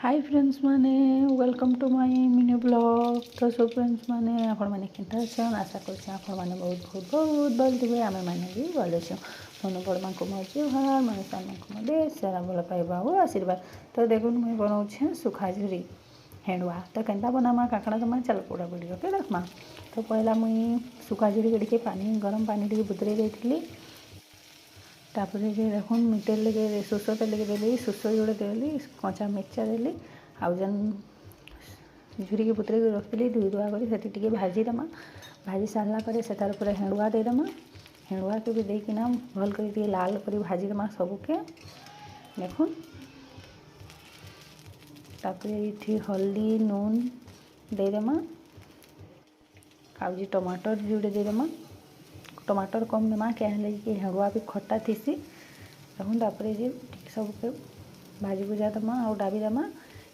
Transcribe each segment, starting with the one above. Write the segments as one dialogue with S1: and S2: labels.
S1: हाय friends माने welcome to my mini blog. तो so friends माने आपण माने केनता अछन आशा करछे आपण माने बहुत बहुत बहुत भल थिबे। आमे माने भी भल अछन। मन बड़ मां को मजे भार मन सान को मदे सारा भल पाइबा हो आशीर्वाद। तो देखुन मैं बनाउछे सुखा झुरी हेंडुआ। तो केनता बनामा काकड़ा तमा चल पूरा वीडियो के देखमा। तो पहला मुई सुखा झुरी के पानी गरम पानी टिके बुतरे देथिली। तापर देखुन मिटेल लगे सोस तेल देली सोस जोड़े देली कचा मिर्चा देली आउ जेन झुरी के पुतरे रखी धुई धुआ कर भाजी देमा। भाजी सारा पर से पूरा हेंडुआ देदेमा। हेंडुआ के भी देकिना भल कर लाल कर भाजी देमा सबके देखुन। तापर ये हल्दी नून देदेमा आउ टमाटर जोड़े देदेमा। टमाटर कम देमा क्या है कि हेंडुआ भी खट्टा थीसी। देखुन तापर ये सबके भाजी भुजा देमा आउ डाबी देमा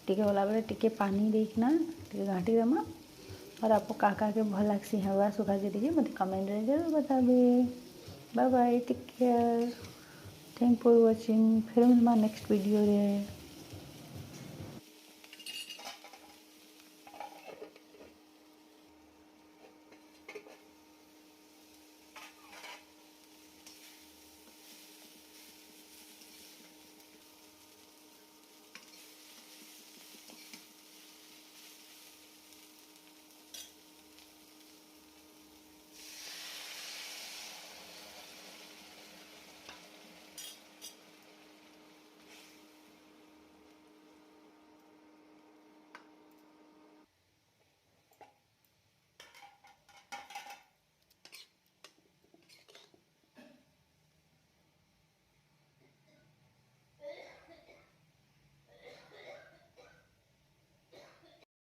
S1: टिके होला बेले टिके पानी देकिना टिके घाटी देमा। और आपको का के भल लागसी हेंडुआ सुखा झुरी मत कमेंट रे जरूर बताबे। Bye bye take care thank for watching. फिर मिलमा नेक्स्ट वीडियो रे।